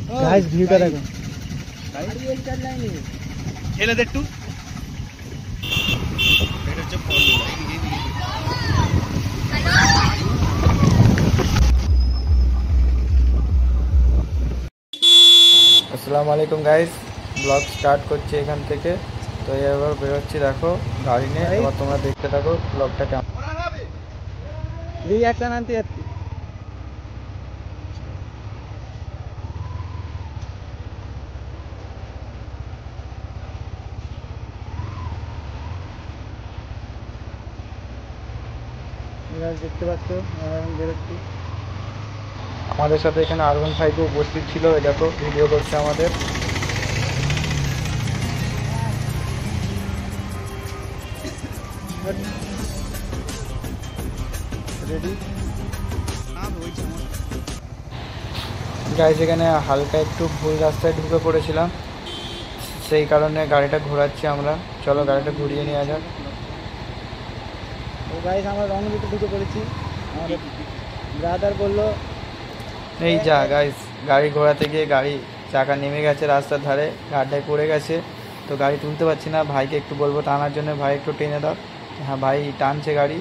Guys ভিউটা দেখো ছেলেদের একটু এটা হচ্ছে ফল আসসালামু আলাইকুম গাইস, ব্লগ স্টার্ট করছি এখান থেকে। তো এবার বেরোচ্ছি, দেখো গাড়ি নিয়ে। এবার তোমরা দেখতে থাকো ব্লগটা কেমন। রিঅ্যাকশন আনতে যাচ্ছি। দেখতে পাচ্ছ বেরোচ্ছি। আমাদের সাথে এখানে R15 উপস্থিত ছিল, দেখো ভিডিও করছে আমাদের। গাইস এখানে হালকা একটু ভুল রাস্তায় ঢুকে পড়েছিলাম, সেই কারণে গাড়িটা ঘোরাচ্ছি আমরা। চলো গাড়িটা ঘুরিয়ে নিয়ে যাক। গাইস আমরা রং রুটে ঢুকে পড়েছি। আমাদের ব্রাদার বললো এই যা। গাইস গাড়ি ঘোরাতে গিয়ে গাড়ি চাকা নেমে গেছে রাস্তার ধারে, গাড়িটায় পড়ে গেছে। তো গাড়ি তুলতে পারছি না, ভাইকে একটু বলবো টানার জন্য। ভাই একটু টেনে দাও। হ্যাঁ ভাই টানছে গাড়ি,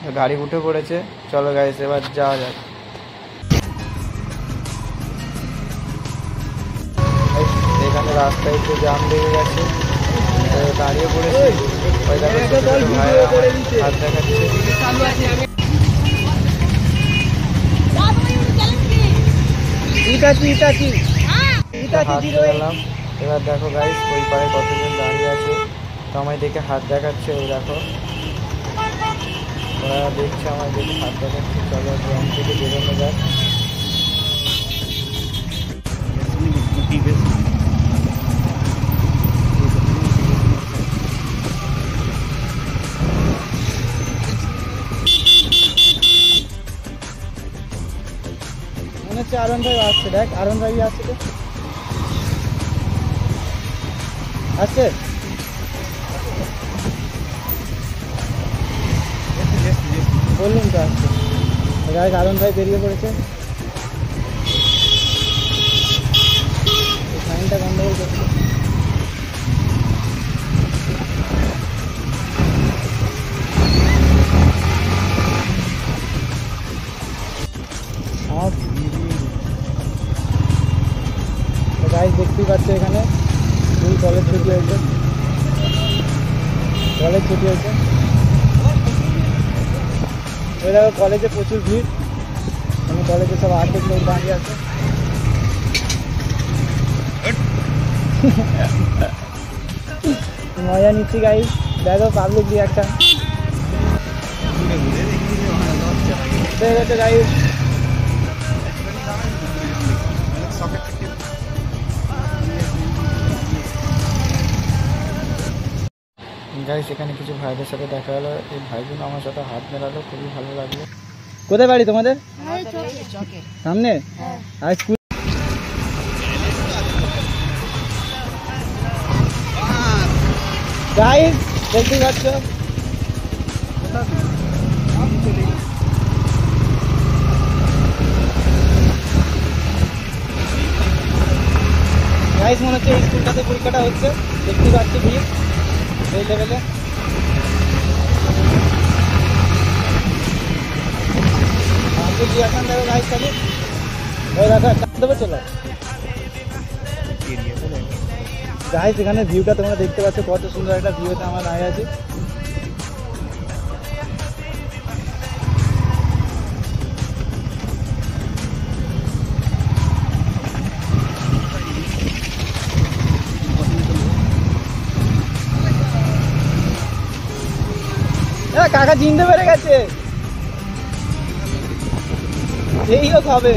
তো গাড়ি উঠে পড়েছে। চলো গাইস এবার যাওয়া যাক। এখানে রাস্তায় একটু জ্যাম লেগে গেছে, দাঁড়িয়ে পড়েছে। ভাই হাত দেখাচ্ছে। এবার দেখো গাইস ওই পারে কতজন দাঁড়িয়ে আছে, তো আমায় দেখে হাত দেখাচ্ছে। ওই দেখো ওরা দেখছে, আমায় দেখে হাত দেখাচ্ছে। চলো গ্রাম থেকে বেরোনো যাক। মনে হচ্ছে R15 আসছে, দেখ R15 আসছে। তো আসছে বললুম তো আসছে। গাইস R15 বেরিয়ে পড়েছে। সাইনটা গন্ডগোল করছে। গাইস দেখতেই পাচ্ছ এখানে ফুল কলেজ ছুটি হয়েছে। কলেজ ছুটি হয়েছে, ওই দেখো কলেজে প্রচুর ভিড়। মানে কলেজে সব আর্ধেক লোক দাঁড়িয়ে আছে। মজা নিচ্ছি গাইস, দেখো পাবলিক রিঅ্যাকশন। গাইস গাইস এখানে কিছু ভাইদের সাথে দেখা হলো। এই ভাইগুলো আমার সাথে হাত মেলালো, খুবই ভালো লাগলো। কোথায় বাড়ি তোমাদের? সামনে। আর স্কুল গাইস দেখতে পাচ্ছ গাইস, মনে হচ্ছে এই স্কুলটাতে পরীক্ষাটা হচ্ছে। দেখতে পাচ্ছি ভিড় এই লেভেলে। দেখো গাইস খালি ওই দেখো দেবো। চলো গাইস এখানে ভিউটা তোমরা দেখতে পাচ্ছ, কত সুন্দর একটা ভিউতে আমার দাঁড়িয়ে আছি। কাকা চিনতে পেরে গেছে, এই হোক হবে।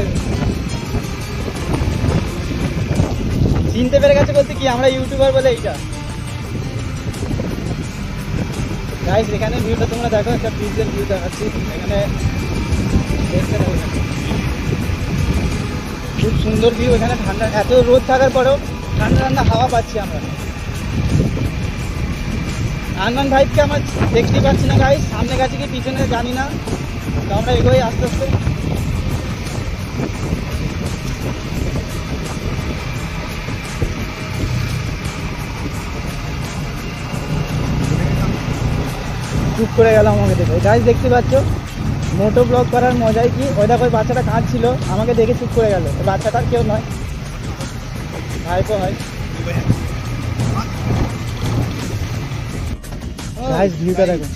চিনতে পেরে গেছে বলতে কি, আমরা ইউটিউবার বলে এইটা। গাইস এখানে ভিউটা তোমরা দেখো, একটা ব্রিজের ভিউ দেখাচ্ছি। এখানে খুব সুন্দর ভিউ। এখানে ঠান্ডা, এত রোদ থাকার পরেও ঠান্ডা ঠান্ডা হাওয়া পাচ্ছি আমরা। R15 কে আমরা দেখতে পাচ্ছি না গাইস, সামনে গেছে কি পিছনে জানি না। তো আমরা এগোই আস্তে আস্তে। করে গেল আমাকে দেখে। গাইস দেখতে পাচ্ছ মোটো ব্লগ করার মজাই কি, ওই দেখো ওই বাচ্চাটা কাঁদছিল, আমাকে দেখে চুপ করে গেল। ওই বাচ্চাটার কেউ নয়, ভাইপো হয়। গাইস ভিউটা দেখো।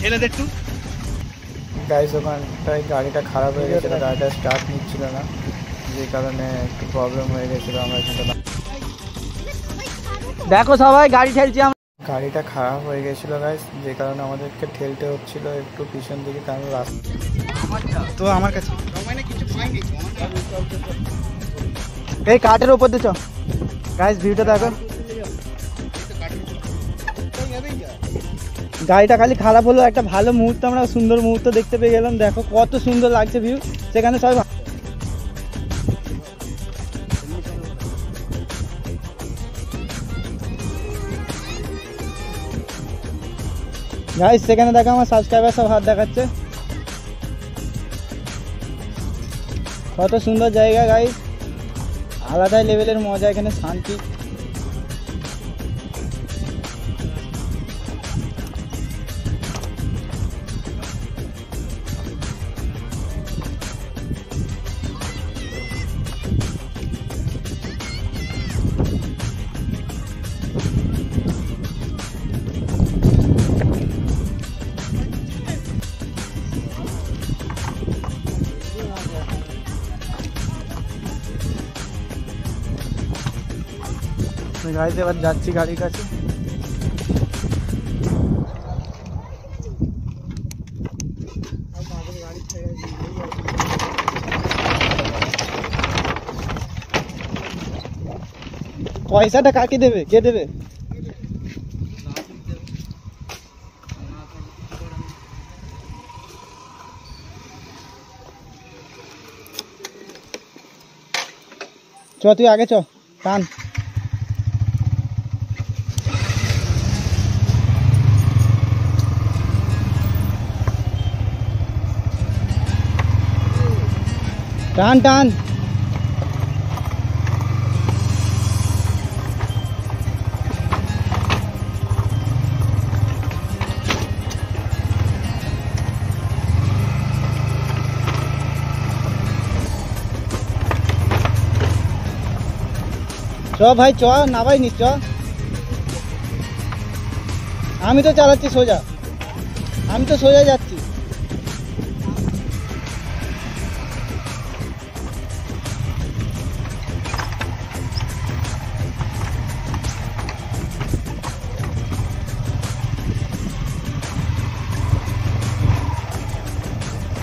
ছেলেদের টু গাইস ওখানটায় গাড়িটা খারাপ হয়ে গেছিলো, গাড়িটা স্টার্ট নিচ্ছিল না, যে কারণে একটু প্রবলেম হয়ে গেছিলো। আমরা এখানটা দেখো সবাই গাড়ি ঠেলছি, গাড়িটা খারাপ হয়ে গেছিলো গাইস, যে কারণে আমাদেরকে ঠেলতে হচ্ছিল একটু পিছন দিকে, কারণ রাস্তা তো আমার কাছে এই কাঠের ওপর দিয়ে চ। গাইস ভিউটা দেখো, গাড়িটা খালি খারাপ হলো, একটা ভালো মুহূর্ত, আমরা সুন্দর মুহূর্ত দেখতে পেয়ে গেলাম। দেখো কত সুন্দর লাগছে ভিউ, সেখানে সবাই গাইস সেখানে দেখো আমার সাবস্ক্রাইবার সব হাত দেখাচ্ছে, কত সুন্দর জায়গা গাইস, আলাদাই লেভেলের মজা, এখানে শান্তি। গাড়িতে এবার যাচ্ছি গাড়ির কাছে। পয়সাটা কাকে দেবে, কে দেবে? চ তুই আগে চ, টান। টান টান, চ ভাই চ, না ভাই নি চ, আমি তো চালাচ্ছি সোজা, আমি তো সোজা যাচ্ছি।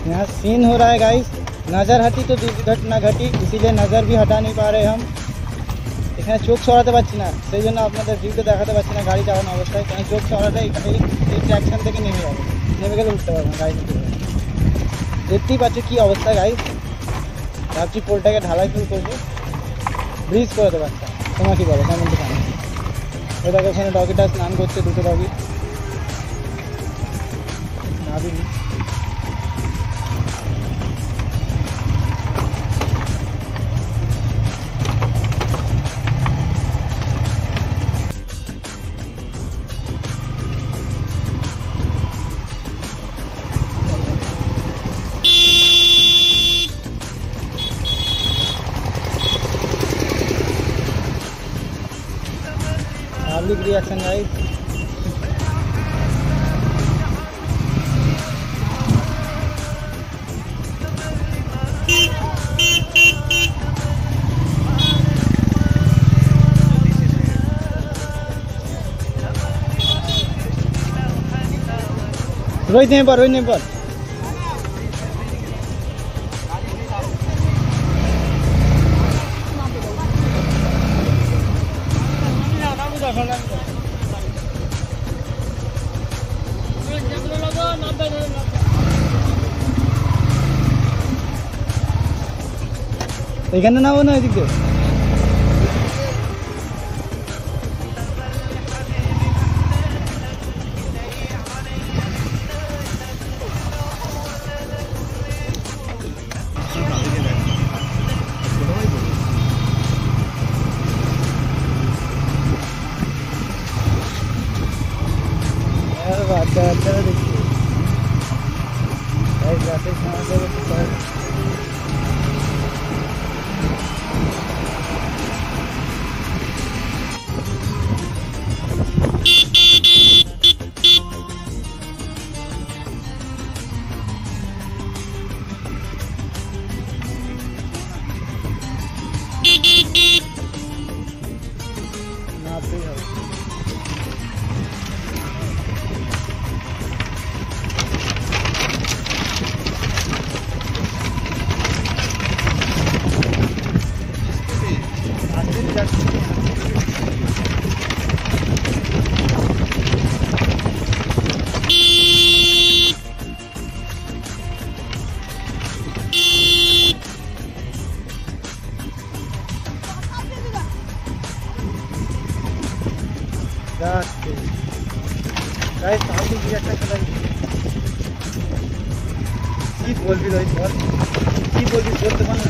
यहाँ सीन हो रहा है गाइस, नज़र हटी तो दुर्घटना घटी, इसीलिए नज़र भी हटा नहीं पा रहे हम। এখানে চোখ সরাতে পারছি না, সেই জন্য আপনাদের ভিউতে দেখাতে পারছি না গাড়ি চালানো অবস্থায়, কারণ চোখ সরাতে এই ট্র্যাকশন থেকে নেমে যাবে, নেমে গেলে উঠতে পারবো না গাড়ি থেকে। দেখতেই পাচ্ছি কী অবস্থা গাইস, ভাবছি পোলটাকে ঢালাই ফুল করবো, ব্রিজ করে দেবো একটা। তোমার কী বলো কমেন্টে জানাও। ওই দেখো ওখানে ডগিটা স্নান করছে, দুটো ডগি নাবিনি। Public reaction guys, रोहित नहीं पर এখানে নাও না এদিক দিয়ে। যাচ্ছে গাইস, সামনে কি একটা খেলা, কি বলবি রোহিত বল, কি বলবি বলতে পার না।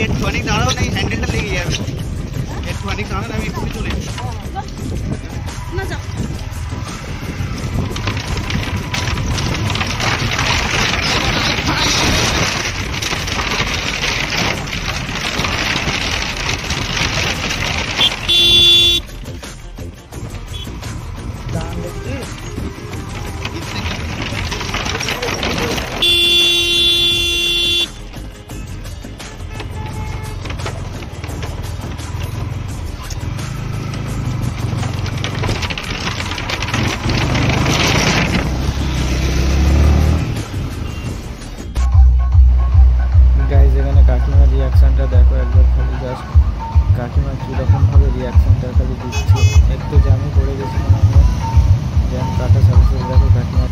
একটুখানি দাঁড়াও, না হ্যান্ডেলটা লেগে যাবে। একটুখানি দাঁড়ান, আমি একটু চলে যাচ্ছি। না যাও। দাম দেখছিস? গাইজ, এখানে কাকিমার রিয়াকশনটা দেখো একবার, খালি জাস্ট কাকিমা কীরকমভাবে রিয়াকশনটা খালি দিচ্ছে। একটু জ্যামে পড়ে গেছিলাম আমরা, জ্যাম কাটা সাথে সাথে দেখো কাকিমার।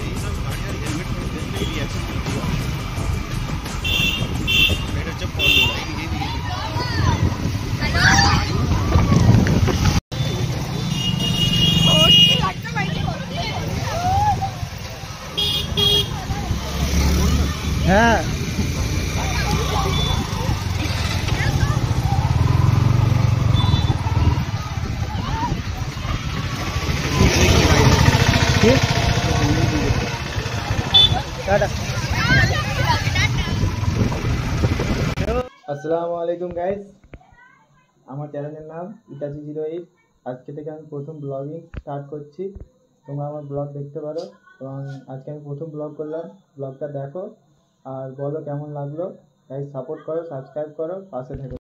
এইসব গাড়ি আর হেলমেট পরে দেখলেই রিয়াকশন করতে হবে। এটা হচ্ছে ফলো, এইদিকে। হ্যাঁ, ঠিক টাটা। আসসালামু আলাইকুম গাইস, আমার চ্যানেলের নাম ইটাচি08। আজকে থেকে আমি প্রথম ব্লগিং স্টার্ট করছি, তোমরা আমার ব্লগ দেখতে পারো। এবং আজকে আমি প্রথম ব্লগ করলাম, ব্লগটা দেখো আর বলো কেমন লাগলো। গাইস সাপোর্ট করো, সাবস্ক্রাইব করো, পাশে থেকো।